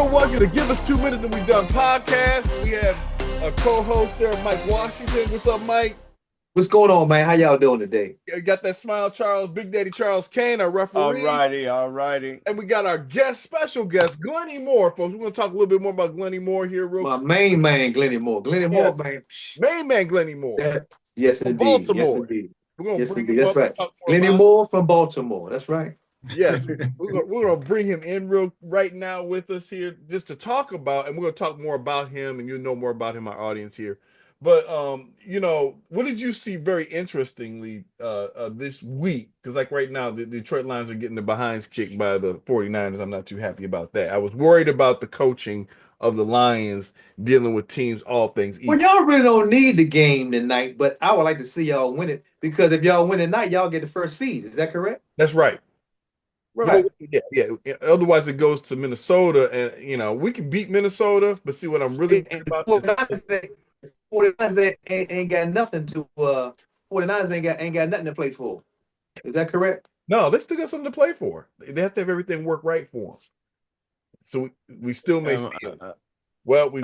Welcome to Give Us 2 Minutes and We Done podcast. We have a co-host there, Mike Washington. What's up, Mike? What's going on, man? How y'all doing today? You got that smile, Charles, Big Daddy Charles Kane, our referee. All righty. And we got our special guest, Glenny Moore, folks. We're going to talk a little bit more about Glenny Moore here real quick. My main man, Glenny Moore. Glenny Moore, man. Main man, Glenny Moore. Yes, from indeed. Baltimore. Yes, indeed. We're going to bring indeed. him That's up. right. Glenny Moore from Baltimore. That's right. Yes, we're going to bring him in right now with us here just to talk about, and we're going to talk more about him, and you'll know more about him, our audience here. But, what did you see very interestingly this week? Because, like, right now, the Detroit Lions are getting the behinds kicked by the 49ers. I'm not too happy about that. I was worried about the coaching of the Lions dealing with teams, all things equal. Well, y'all really don't need the game tonight, but I would like to see y'all win it, because if y'all win tonight, y'all get the first seed. Is that correct? That's right. Right. Yeah. Otherwise, it goes to Minnesota, and we can beat Minnesota. But see, what I'm really about is 49ers ain't got nothing to. 49ers ain't got nothing to play for. Is that correct? No, they still got something to play for. They have to have everything work right for them. So we still may see them. Well, we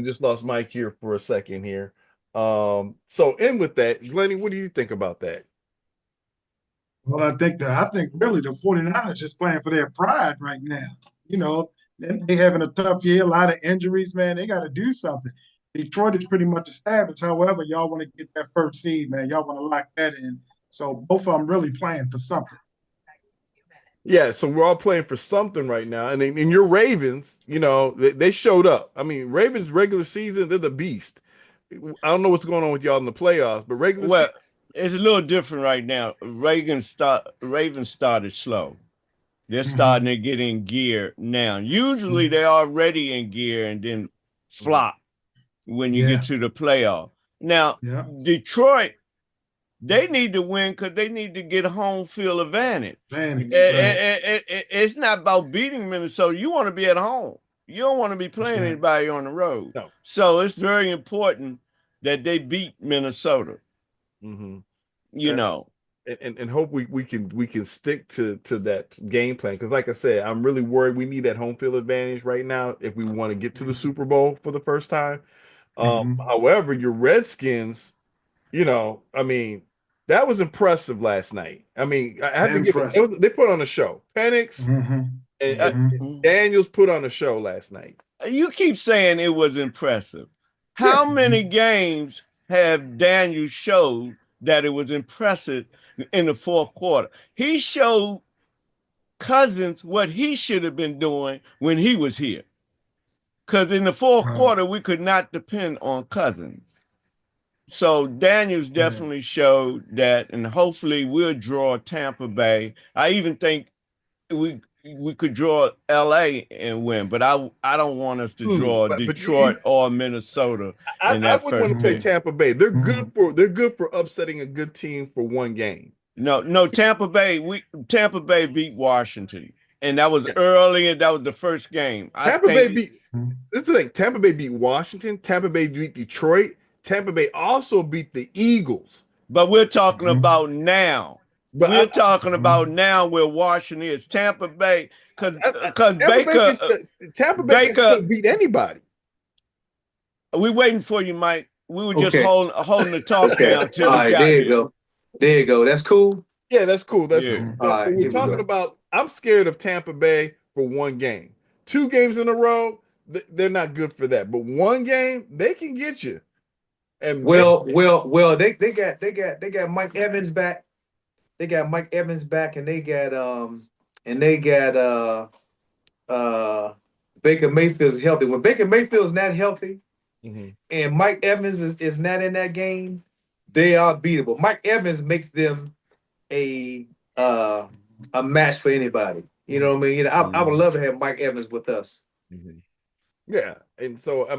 just lost Mike here for a second here. So in with that, Glenny, what do you think about that? Well, I think really the 49ers just playing for their pride right now. They having a tough year, a lot of injuries, man. They got to do something. Detroit is pretty much established. However, y'all want to get that first seed, man. Y'all want to lock that in. So both of them really playing for something. Yeah, so we're all playing for something right now. And your Ravens, they showed up. I mean, Ravens regular season, they're the beast. I don't know what's going on with y'all in the playoffs, but regular season, it's a little different right now. Ravens started slow. They're starting to get in gear now. Usually they're already in gear and then flop when you get to the playoff. Now, Detroit, they need to win because they need to get home field advantage. It's not about beating Minnesota. You want to be at home. You don't want to be playing anybody on the road. No. So it's very important that they beat Minnesota. Mm-hmm. And hope we can stick to that game plan, because like I said, I'm really worried. We need that home field advantage right now if we want to get to the Super Bowl for the first time. However, your Redskins, that was impressive last night. I mean, I have to give it, they put on a show. Penix and Daniels put on a show last night. You keep saying it was impressive. How many games have Daniels showed that it was impressive in the fourth quarter? He showed Cousins what he should have been doing when he was here. Because in the fourth quarter, we could not depend on Cousins. So Daniels definitely showed that, and hopefully we'll draw Tampa Bay. I even think we could draw LA and win, but I don't want us to draw Detroit or Minnesota. I wouldn't want to play Tampa Bay. They're good for upsetting a good team for one game. No, Tampa Bay beat Washington, and that was early, and that was the first game. Tampa Bay beat Washington. Tampa Bay beat Detroit. Tampa Bay also beat the Eagles. But we're talking about now. We're talking about now where Washington is. Tampa Bay, because Tampa Bay can beat anybody. We're waiting for you, Mike. We were just holding the talk down till all right, there you go. There you go. That's cool. Yeah, that's cool. That's cool. All right, we're talking about, I'm scared of Tampa Bay for one game. 2 games in a row, they're not good for that. But one game, they can get you. And they got Mike Evans back. They got Mike Evans back, and they got Baker Mayfield's healthy. When Baker Mayfield's not healthy, and Mike Evans is not in that game, they are beatable. Mike Evans makes them a match for anybody. You know what I mean? I would love to have Mike Evans with us. Yeah, and so I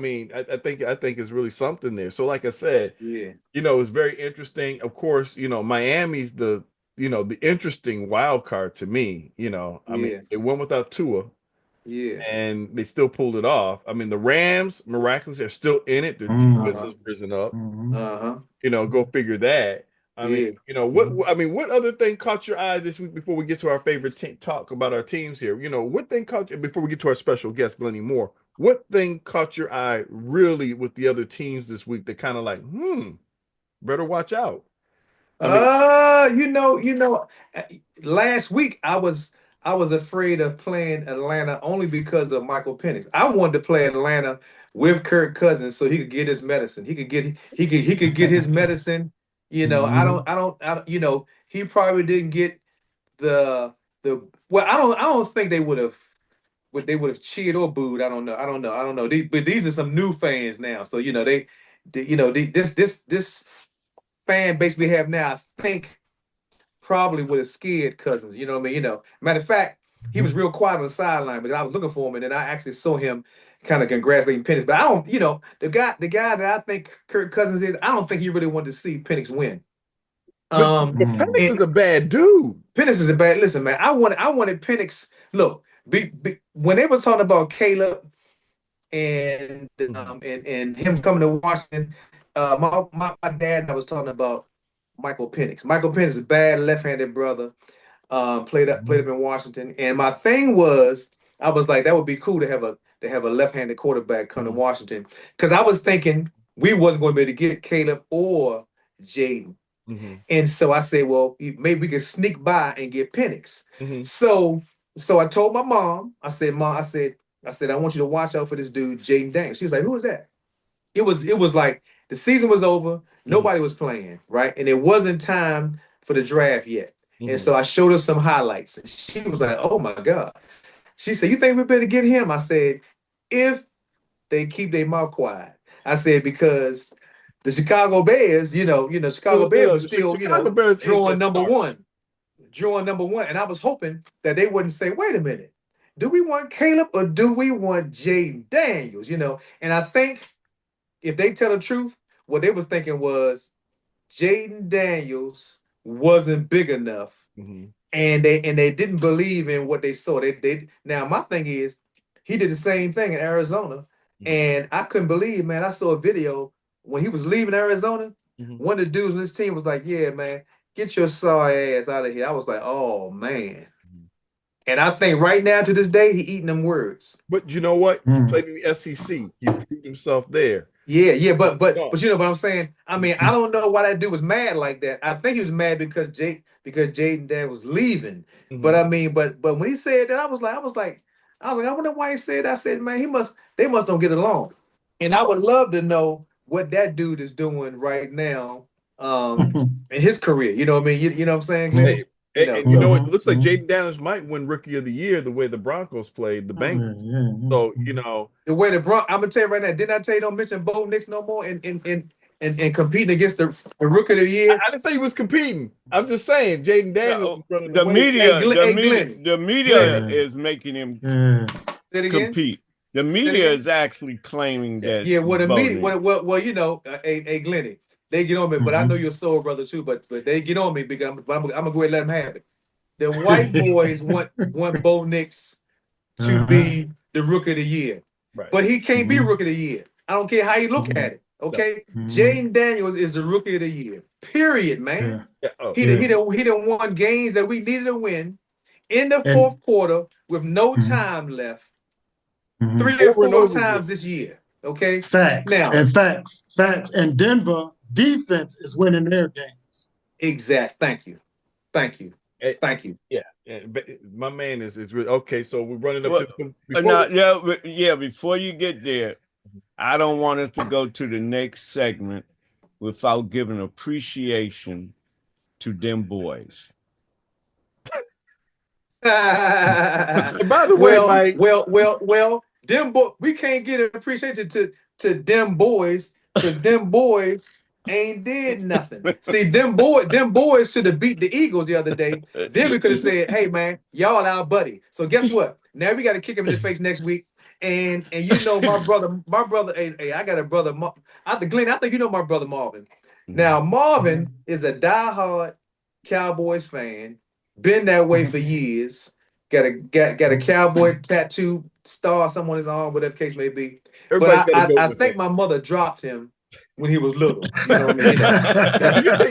think it's really something there. So like I said, it's very interesting. Of course, Miami's the interesting wild card to me. They went without Tua. Yeah. And they still pulled it off. I mean, the Rams, miraculously, are still in it. Their defense has risen up. Go figure that. I mean, you know, what other thing caught your eye this week before we get to our favorite talk about our teams here? You know, what thing caught you before we get to our special guest, Glenny Moore? What thing caught your eye really with the other teams this week that kind of like, better watch out? Last week I was afraid of playing Atlanta only because of Michael Penix. I wanted to play Atlanta with Kirk Cousins so he could get his medicine. He could get his medicine. You know, I don't, you know, he probably didn't get the well, I don't think they would have cheered or booed. I don't know. But these are some new fans now. So, you know, this fan base we have now, I think probably would have scared Cousins. You know what I mean? You know, matter of fact, he was real quiet on the sideline, but I was looking for him, and then I actually saw him kind of congratulating Penix. But I don't, you know, the guy that I think Kirk Cousins is, I don't think he really wanted to see Penix win. But Penix is a bad dude. Penix is a bad. Listen, man, I wanted Penix. Look, when they were talking about Caleb and him coming to Washington, my dad and I was talking about Michael Penix. Michael Penix is a bad left-handed brother. Played up in Washington, and my thing was, I was like, that would be cool to have a left-handed quarterback come to Washington, because I was thinking we wasn't going to be able to get Caleb or Jaden. And so I said, well, maybe we could sneak by and get Penix. So I told my mom, I said, Mom, I said, I want you to watch out for this dude, Jaden Daniels. She was like, who is that? It was like the season was over, nobody was playing, right? And it wasn't time for the draft yet. And so I showed her some highlights, and she was like, oh my God. She said, you think we better get him? I said, if they keep their mouth quiet. I said, because the Chicago Bears, Chicago Bears still, drawing number one. And I was hoping that they wouldn't say, wait a minute, do we want Caleb or do we want Jaden Daniels? You know, and I think if they tell the truth, what they were thinking was Jaden Daniels wasn't big enough, and they didn't believe in what they saw. They now my thing is, he did the same thing in Arizona, and I couldn't believe, man. I saw a video when he was leaving Arizona. One of the dudes on this team was like, "Yeah, man, get your sorry ass out of here." I was like, "Oh man." And I think right now to this day, he eating them words. But you know what? He played in the SEC. He proved himself there. Yeah, but you know what I'm saying? I mean, I don't know why that dude was mad like that. I think he was mad because Jaden Dad was leaving. But I mean, but when he said that, I was like, I wonder why he said that. I said, man, they must don't get along. And I would love to know what that dude is doing right now in his career. You know what I mean? You know what I'm saying, Glenn? And you know, it looks like Jaden Daniels might win Rookie of the Year the way the Broncos played the Bengals. So, you know, the way I'm gonna tell you right now, didn't I tell you don't mention Bo Nix no more and competing against the Rookie of the Year? I didn't say he was competing. I'm just saying Jaden Daniels. The media is making him compete. The media is actually claiming that. Yeah, well, the media, well, you know, hey, Glenny. They get on me, but I know you're a soul brother too. But they get on me because I'm gonna go ahead and let them have it. The white boys want Bo Nix to be the Rookie of the Year, but he can't be Rookie of the Year. I don't care how you look at it. Okay, Jaden Daniels is the Rookie of the Year. Period, man. He done won games that we needed to win in the fourth quarter with no time left. 3 or 4 times this year. Okay, facts. And Denver defense is winning their games. Exact. Thank you. Yeah. But my man is really okay. So we're running up to before you get there, I don't want us to go to the next segment without giving appreciation to them boys. By the way, Mike. Well, them boys, we can't get appreciation to them boys, because them boys ain't did nothing. See, them boys should have beat the Eagles the other day. Then we could have said, hey man, y'all our buddy. So guess what? Now we got to kick him in the face next week. And you know my brother, hey, I got a brother, Glenn, I think you know my brother Marvin. Now Marvin is a diehard Cowboys fan, been that way for years. Got a cowboy tattoo star, something on his arm, whatever the case may be. But I think my mother dropped him when he was little. You know what I mean?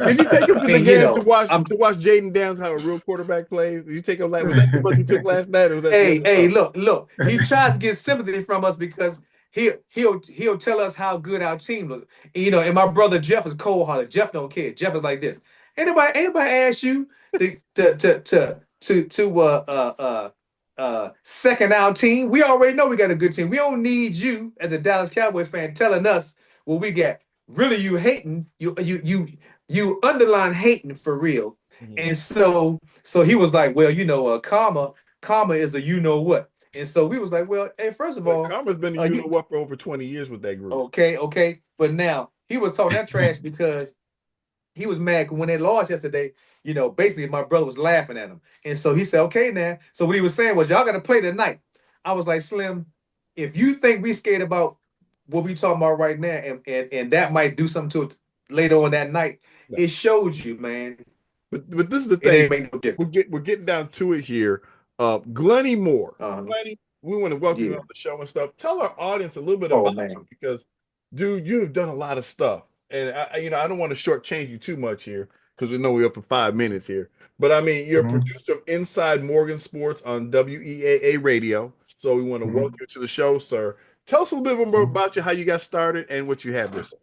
Did you take him to the game to watch Jaden Downs how a real quarterback plays? Did you take him was that the bus you took last night? Or was that hey, look. He tries to get sympathy from us because he'll tell us how good our team looks. And my brother Jeff is cold-hearted. Jeff don't care. Jeff is like this. Anybody ask you to second our team? We already know we got a good team. We don't need you as a Dallas Cowboy fan telling us what we got. Really, you hating, you underline hating for real. Mm-hmm. And so he was like, well, karma is a what. And so we was like, well, hey, first of all, karma's been a what for over 20 years with that group. Okay. But now he was talking that trash because he was mad when they lost yesterday. Basically my brother was laughing at him. And so he said, okay, now. So what he was saying was, y'all got to play tonight. I was like, Slim, if you think we scared about what we talking about right now, and that might do something to it later on that night, it shows you, man. But this is the thing. We're getting down to it here. Glenny Moore. Glenny, we want to welcome you on the show and stuff. Tell our audience a little bit about you because, dude, you have done a lot of stuff. And I don't want to shortchange you too much here because we know we're up for 5 minutes here. But I mean, you're a producer of Inside Morgan Sports on WEAA Radio. So we want to welcome you to the show, sir. Tell us a little bit more about you, how you got started, and what you have this.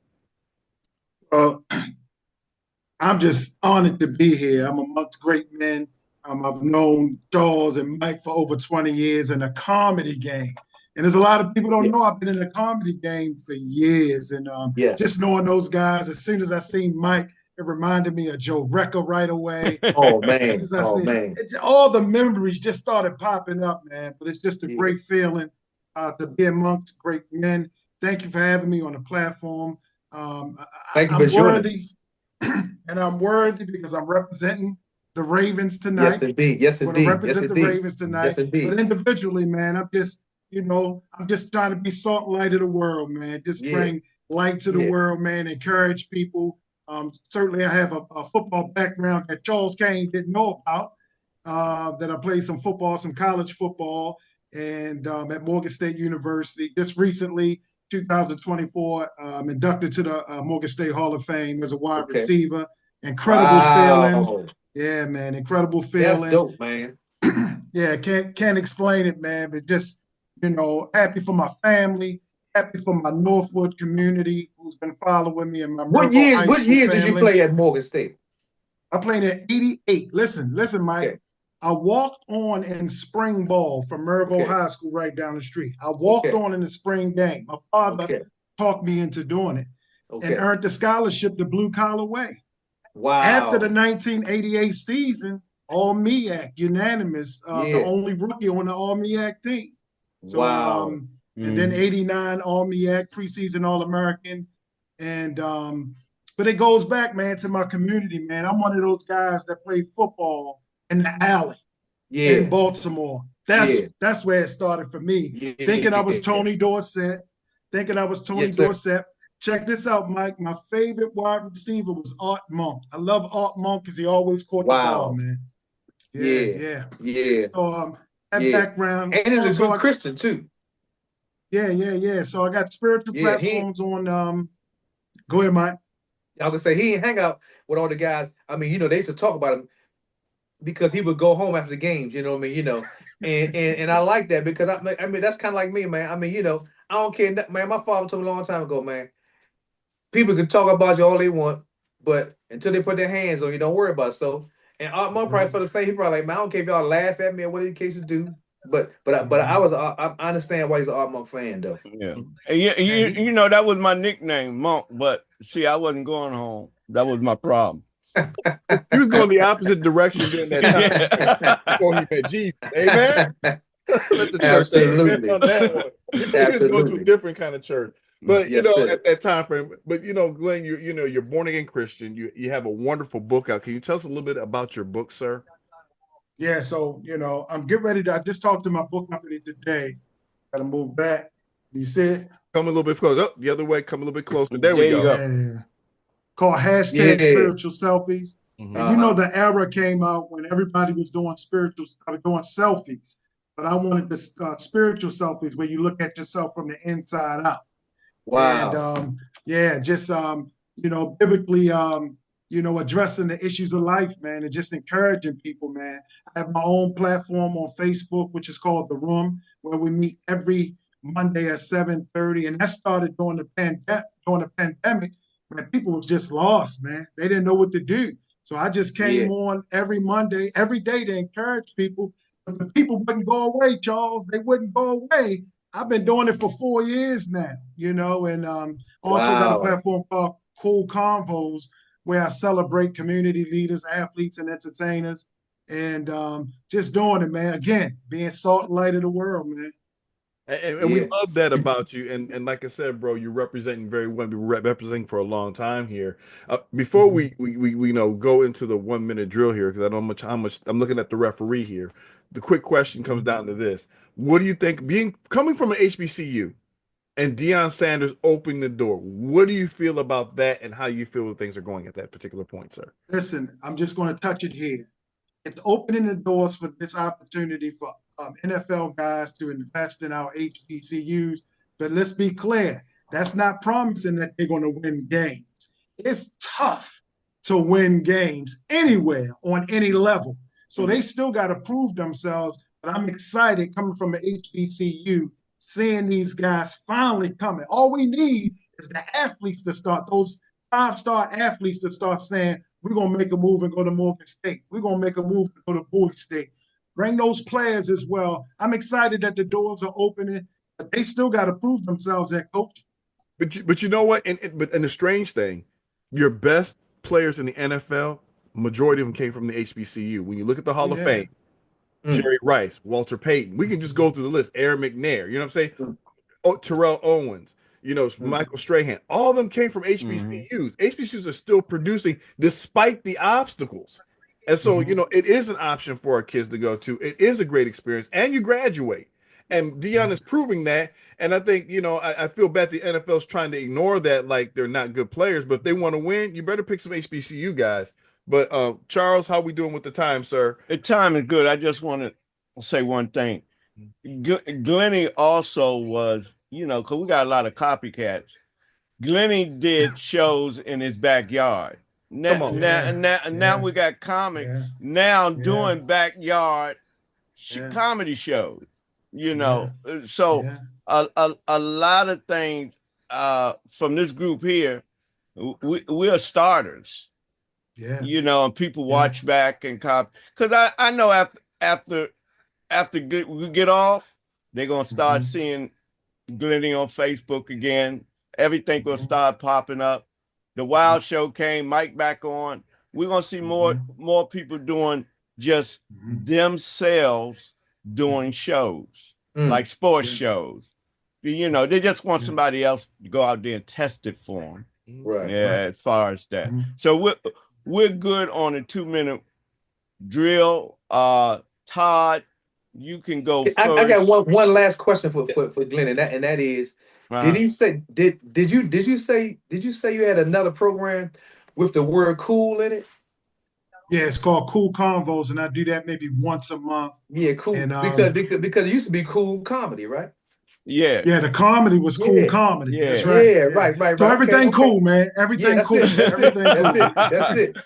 I'm just honored to be here. I'm amongst great men. I've known Charles and Mike for over 20 years in a comedy game. And there's a lot of people don't know I've been in a comedy game for years. And just knowing those guys, as soon as I seen Mike, it reminded me of Joe Recca right away. Oh, man. All the memories just started popping up, man. But it's just a great feeling to be amongst great men. Thank you for having me on the platform. Thank you for joining us. And I'm worthy because I'm representing the Ravens tonight. Yes, indeed. Yes, indeed. I represent the Ravens tonight. Yes, indeed. But individually, man, I'm just trying to be salt and light of the world, man. Just bring light to the world, man. Encourage people. Certainly, I have a football background that Charles Kane didn't know about. That I played some football, some college football, and at Morgan State University. Just recently, 2024, inducted to the Morgan State Hall of Fame as a wide receiver. Incredible feeling. Yeah, man, incredible feeling. That's dope, man. Yeah, can't explain it, man. But just, happy for my family, happy for my Northwood community who's been following me and my What years did you play at Morgan State? I played in '88. Listen, Mike. Okay. I walked on in spring ball from Mervo High School right down the street. I walked on in the spring game. My father talked me into doing it and earned the scholarship the blue collar way. Wow. After the 1988 season, All MEAC, unanimous, the only rookie on the All MEAC team. So, and then 89 All MEAC, preseason All-American. And but it goes back, man, to my community, man. I'm one of those guys that played football in the alley in Baltimore. That's where it started for me. Thinking I was Tony Dorsett. Dorsett. Check this out, Mike. My favorite wide receiver was Art Monk. I love Art Monk because he always caught the ball, man. Yeah. So that background. And he's a good Christian too. Yeah. So I got spiritual platforms on go ahead, Mike. I was gonna say he didn't hang out with all the guys. I mean, they used to talk about him because he would go home after the games, you know what I mean? And I like that because I mean that's kind of like me, man. I mean, I don't care, man. My father told me a long time ago, man. People can talk about you all they want, but until they put their hands on you, don't worry about it. So, and Art Monk probably for the same. He probably like, man, I don't care if y'all laugh at me or whatever the case do. But I understand why he's an Art Monk fan though. Yeah, and that was my nickname, Monk. But see, I wasn't going home. That was my problem. He was going the opposite direction during that time before he met Jesus. Amen. Let the church Absolutely. On that one. He was going to a different kind of church. But at that time frame, but Glenn, you're born again Christian. You have a wonderful book out. Can you tell us a little bit about your book, sir? Yeah, so I'm getting ready I just talked to my book company today. Gotta move back. You see it? Come a little bit closer. Oh, the other way, come a little bit closer. There we go. Yeah. Called hashtag spiritual selfies. Mm-hmm. And the era came out when everybody was doing doing selfies. But I wanted the spiritual selfies where you look at yourself from the inside out. Wow. And Yeah, just biblically addressing the issues of life, man, and just encouraging people, man. I have my own platform on Facebook, which is called The Room, where we meet every Monday at 7:30. And that started during the pandemic, when people was just lost, man. They didn't know what to do. So I just Yeah. came on every Monday, every day to encourage people. But the people wouldn't go away, Charles. They wouldn't go away. I've been doing it for 4 years now, and also got a Wow. platform called Cool Convos, where I celebrate community leaders, athletes, and entertainers, and just doing it, man. Again, being salt and light of the world, man. And we Yeah. love that about you. And like I said, bro, you're representing very well. Been representing for a long time here. Before we go into the 1 minute drill here, because I don't know how much I'm looking at the referee here. The quick question comes down to this: what do you think, coming from an HBCU and Deion Sanders opening the door? What do you feel about that, and how you feel things are going at that particular point, sir? Listen, I'm just going to touch it here. It's opening the doors for this opportunity for NFL guys to invest in our HBCUs. But let's be clear, that's not promising that they're going to win games. It's tough to win games anywhere on any level. So they still got to prove themselves. But I'm excited coming from an HBCU, seeing these guys finally coming. All we need is the athletes to start, those 5-star athletes to start saying, we're going to make a move and go to Morgan State. We're going to make a move and go to Bowie State. Bring those players as well. I'm excited that the doors are opening, but they still got to prove themselves at coaching. But you know what? And the strange thing, your best players in the NFL, majority of them came from the HBCU. When you look at the Hall of Fame, Jerry Rice, Walter Payton, we can just go through the list. Aaron McNair, you know what I'm saying? Terrell Owens, Michael Strahan, all of them came from HBCUs. HBCUs are still producing despite the obstacles. And so, it is an option for our kids to go to. It is a great experience, and you graduate. And Deion is proving that. And I think, I feel bad the NFL's trying to ignore that, like they're not good players. But if they want to win, you better pick some HBCU guys. But Charles, how we doing with the time, sir? The time is good. I just want to say one thing. Glenny also was, because we got a lot of copycats. Glenny did shows in his backyard. Now we got comics doing backyard comedy shows. So a lot of things from this group here, we are starters. And people watch back and copy. Because I know after we get off, they're gonna start seeing Glenny on Facebook again. Everything will start popping up. The Wild Show came, Mike back on. We're gonna see more people doing just themselves doing shows like sports shows. They just want somebody else to go out there and test it for them. Right. As far as that. So we're good on a 2-minute drill. Todd, you can go first. I got one last question for Glenn, and that is, did he say did you say you had another program with the word cool in it? Yeah, it's called Cool Convos, and I do that maybe once a month. Yeah, cool. And, because it used to be Cool Comedy, right? Yeah. Yeah, the comedy was Cool Comedy. Yeah. That's right. Yeah, right. So everything cool, man. Everything cool. That's it.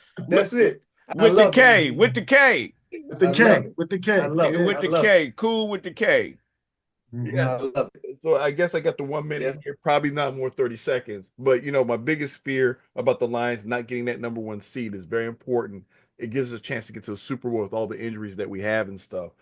With the K. With the K. With the K. With the K. With the K. Cool with the K. Yeah, so I guess I got the 1 minute here, probably not more 30 seconds. But my biggest fear about the Lions not getting that number 1 seed is very important. It gives us a chance to get to the Super Bowl with all the injuries that we have and stuff.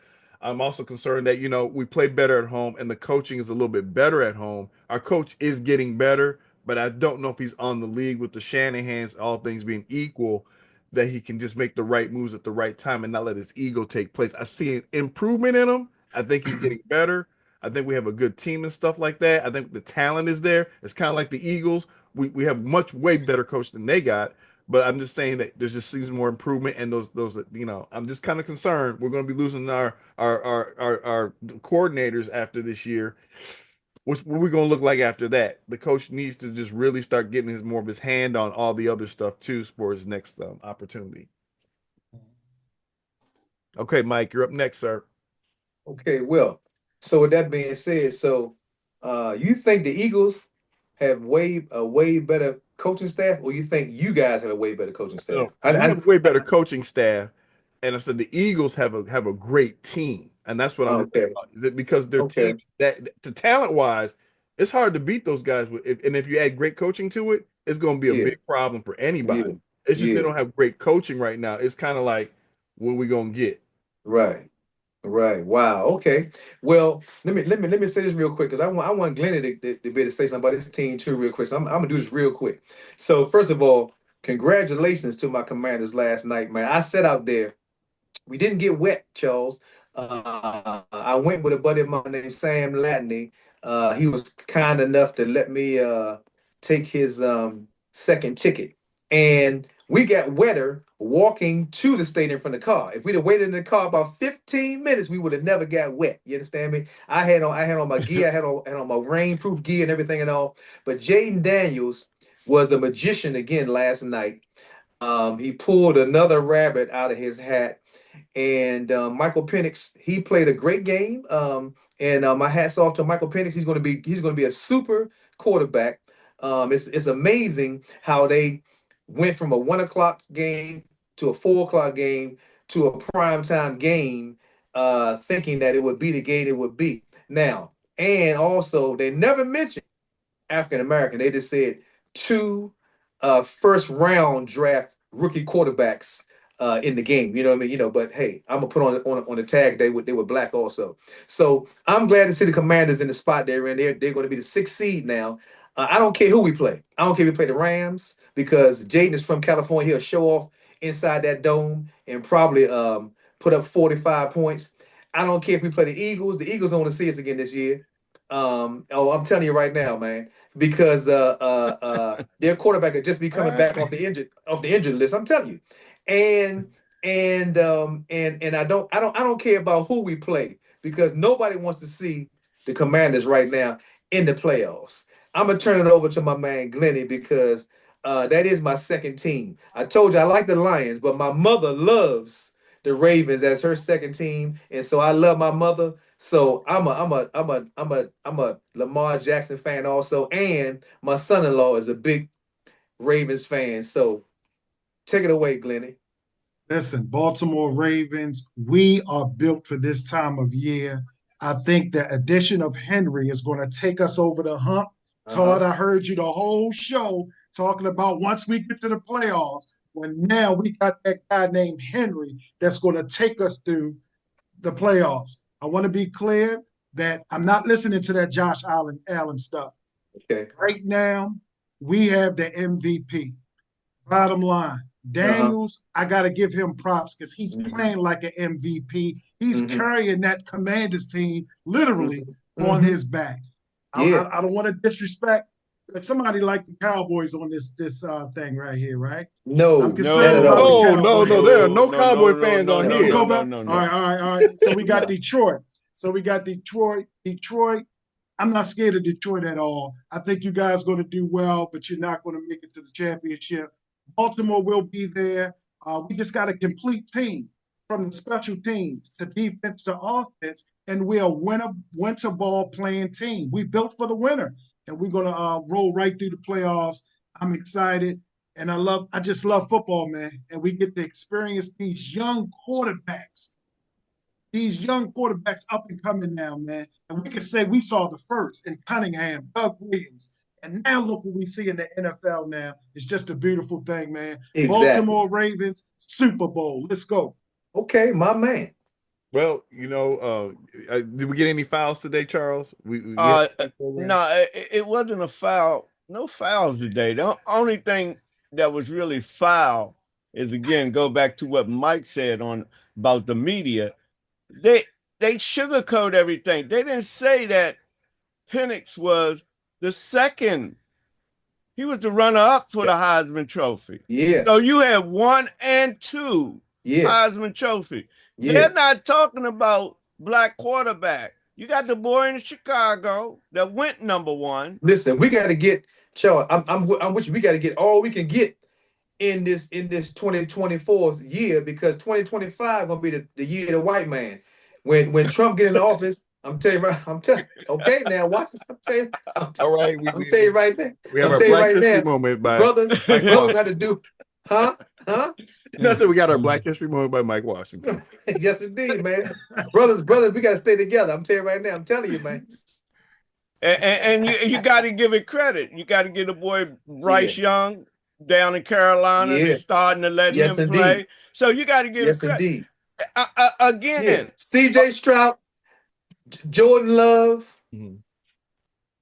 I'm also concerned that we play better at home and the coaching is a little bit better at home. Our coach is getting better, but I don't know if he's on the league with the Shanahans, all things being equal, that he can just make the right moves at the right time and not let his ego take place. I see an improvement in him. I think he's getting better. I think we have a good team and stuff like that. I think the talent is there. It's kind of like the Eagles. We have way better coach than they got. But I'm just saying that there's just seems more improvement, and those I'm just kind of concerned we're going to be losing our coordinators after this year. What are we going to look like after that? The coach needs to just really start getting more of his hand on all the other stuff too for his next opportunity. Okay, Mike, you're up next, sir. Okay, well. So with that being said, you think the Eagles have a way better coaching staff, or you think you guys have a way better coaching staff? No, we have a way better coaching staff, and I said the Eagles have a great team, and that's what I'm okay. about. Is it because their Okay. team that to talent wise, it's hard to beat those guys. And if you add great coaching to it, it's going to be a Yeah. big problem for anybody. Yeah. It's just they Yeah. don't have great coaching right now. It's kind of like, what we going to get? Right. Right. Wow. Okay. Well, let me say this real quick because I want Glenny to be able to say something about his team too, real quick. So I'm gonna do this real quick. So first of all, congratulations to my Commanders last night, man. I sat out there. We didn't get wet, Charles. I went with a buddy of mine named Sam Latney. He was kind enough to let me take his second ticket, and we got wetter walking to the stadium from the car. If we'd have waited in the car about 15 minutes, we would have never got wet. You understand me? I had on my gear, had on my rainproof gear and everything and all. But Jaden Daniels was a magician again last night. He pulled another rabbit out of his hat, and Michael Penix, he played a great game. And my hats off to Michael Penix. He's going to be a super quarterback. It's amazing how they went from a 1 o'clock game to a 4 o'clock game to a primetime game, thinking that it would be the game it would be. Now, and also they never mentioned African American. They just said two first round draft rookie quarterbacks in the game. You know what I mean? But hey, I'm gonna put on the tag they were black also. So I'm glad to see the Commanders in the spot they're in. They're going to be the 6th seed now. I don't care who we play. I don't care if we play the Rams because Jaden is from California. He'll show off inside that dome and probably put up 45 points. I don't care if we play the Eagles. The Eagles don't want to see us again this year. I'm telling you right now, man, because their quarterback could just be coming back off the injured list. I'm telling you, and I don't care about who we play because nobody wants to see the Commanders right now in the playoffs. I'm gonna turn it over to my man Glenny because that is my second team. I told you I like the Lions, but my mother loves the Ravens as her second team, and so I love my mother. So I'm a Lamar Jackson fan also, and my son-in-law is a big Ravens fan. So take it away, Glenny. Listen, Baltimore Ravens, we are built for this time of year. I think the addition of Henry is going to take us over the hump. Todd, I heard you the whole show talking about once we get to the playoffs, when now we got that guy named Henry that's going to take us through the playoffs. I want to be clear that I'm not listening to that Josh Allen stuff. Okay. Right now, we have the MVP. Bottom line. Daniels, I got to give him props because he's playing like an MVP. He's carrying that Commanders team literally on his back. Yeah. I don't want to disrespect somebody like the Cowboys on this thing right here, right? No, I'm concerned about the Cowboys. No, there are no Cowboy fans on here. No. All right. So we got Detroit. Detroit. I'm not scared of Detroit at all. I think you guys are going to do well, but you're not going to make it to the championship. Baltimore will be there. We just got a complete team from the special teams to defense to offense, and we're a winter ball playing team. We built for the winter, and we're going to roll right through the playoffs. I'm excited, and I just love football, man. And we get to experience these young quarterbacks up and coming now, man. And we can say we saw the first in Cunningham, Doug Williams. And now look what we see in the NFL now. It's just a beautiful thing, man. Exactly. Baltimore Ravens, Super Bowl. Let's go. Okay, my man. Well, did we get any fouls today, Charles? No, it wasn't a foul. No fouls today. The only thing that was really foul is, again, go back to what Mike said about the media. They sugarcoat everything. They didn't say that Penix was the second. He was the runner-up for the Heisman Trophy. Yeah. So you have 1 and 2 Heisman Trophy. Yeah. They're not talking about black quarterback. You got the boy in Chicago that went number 1. Listen, we got to get Charles. I'm with you. We got to get all we can get in this 2024 year because 2025 gonna be the year of the white man. When Trump get in the office, I'm telling you right. Okay, now watch this. All right, I'm telling you right there. We have I'm our telling you Black right History now. moment by Brothers Mike got Washington. to do, huh? Nothing. We got our Black History moment by Mike Washington. Yes, indeed, man. Brothers, we got to stay together. I'm telling you right now. I'm telling you, man. And you got to give it credit. You got to give the boy Bryce Young down in Carolina. They're starting to let him play. So you got to give it credit. Indeed. Again, C.J. Stroud, Jordan Love. Mm-hmm.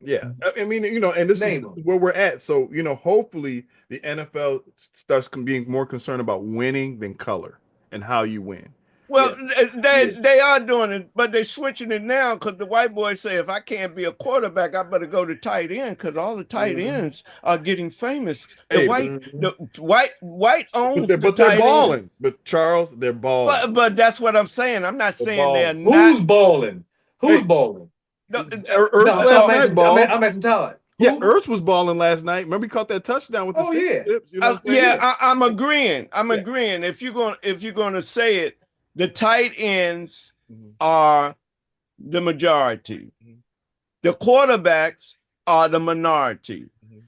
Yeah, I mean, and this is where we're at. So, hopefully the NFL starts being more concerned about winning than color and how you win. Well, they are doing it, but they're switching it now because the white boys say if I can't be a quarterback, I better go to tight end because all the tight ends are getting famous. The white owns but they're balling. End. But Charles, they're balling. But that's what I'm saying. I'm not saying they're not. Who's balling? Who's balling? Earth last night balled. I'm at Todd. Yeah, Earth was balling last night. Remember, he caught that touchdown with the fingertips. I'm agreeing. I'm agreeing. If you're going to say it, the tight ends are the majority. The quarterbacks are the minority.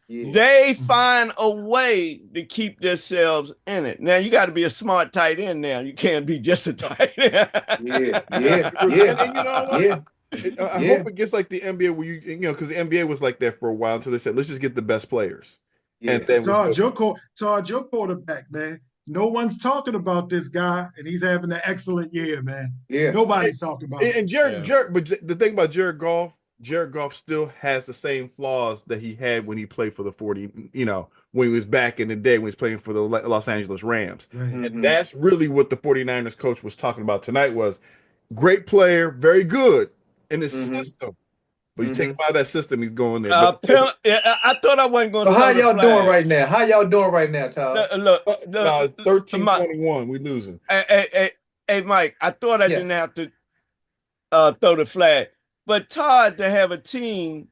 They find a way to keep themselves in it. Now you got to be a smart tight end. Now you can't be just a tight end. And you know what? I hope it gets like the NBA where because the NBA was like that for a while until they said let's just get the best players. And then Todd, your quarterback, man. No one's talking about this guy, and he's having an excellent year, man. Yeah, nobody's talking about it. And Jared, but the thing about Jared Goff still has the same flaws that he had when he played for the 40. When he was back in the day when he was playing for the Los Angeles Rams, and that's really what the 49ers coach was talking about tonight. Was great player, very good in his system. But you take him out of that system, he's going there. I thought I wasn't going to. So how y'all doing right now? How y'all doing right now, Todd? Look, no, it's 13-21. We losing. Hey, Mike, I thought I didn't have to throw the flag. But Todd, to have a team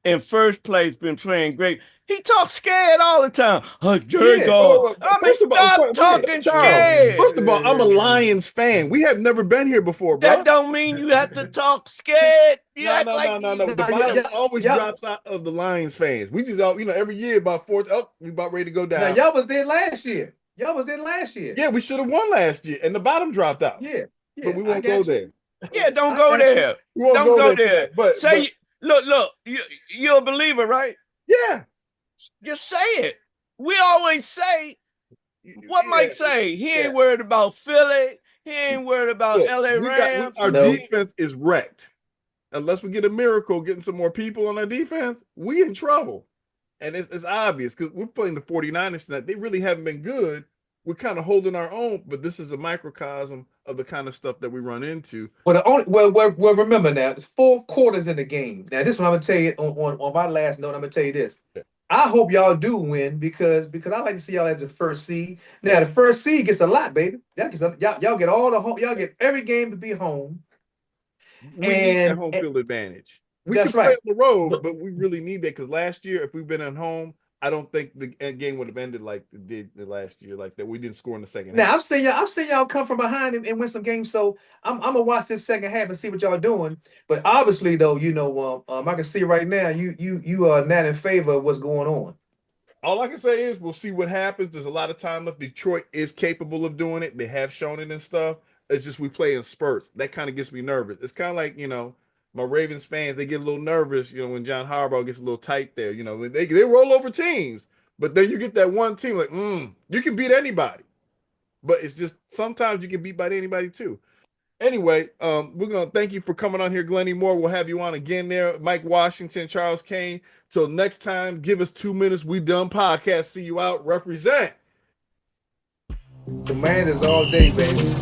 in first place, been playing great. He talks scared all the time. Jared Goff. Stop talking scared. First of all, I'm a Lions fan. We have never been here before, bro. That don't mean you have to talk scared. No. The bottom always drops out of the Lions fans. We just every year about 4. We about ready to go down. Now, y'all was there last year. Yeah, we should have won last year, and the bottom dropped out. Yeah. But we won't go there. Yeah, don't go there. Don't go there. But say, look, you're a believer, right? Yeah. Just say it. We always say what Mike say. He ain't worried about Philly. He ain't worried about LA Rams. Our defense is wrecked. Unless we get a miracle getting some more people on our defense, we in trouble. And it's obvious because we're playing the 49ers tonight. They really haven't been good. We're kind of holding our own, but this is a microcosm of the kind of stuff that we run into. Well, remember now, it's 4 quarters in the game. Now, this one I'm gonna tell you on my last note. I'm gonna tell you this. I hope y'all do win because I like to see y'all as the first seed. Now, the first seed gets a lot, baby. Y'all get all the home. Y'all get every game to be home. We need that home field advantage. We can play on the road, but we really need that because last year, if we've been at home, I don't think the game would have ended like it did the last year, like that. We didn't score in the second half. Now I've seen y'all come from behind and win some games. So I'm gonna watch this second half and see what y'all doing. But obviously, though, I can see right now you are not in favor of what's going on. All I can say is we'll see what happens. There's a lot of time left. Detroit is capable of doing it. They have shown it and stuff. It's just we play in spurts. That kind of gets me nervous. It's kind of like my Ravens fans, they get a little nervous, when John Harbaugh gets a little tight there. They roll over teams, but then you get that one team like, you can beat anybody. But it's just sometimes you can beat by anybody too. Anyway, we're going to thank you for coming on here, Glenny Moore. We'll have you on again there. Mike Washington, Charles Kane. Till next time, give us 2 minutes. We done podcast. See you out. Represent. The man is all day, baby.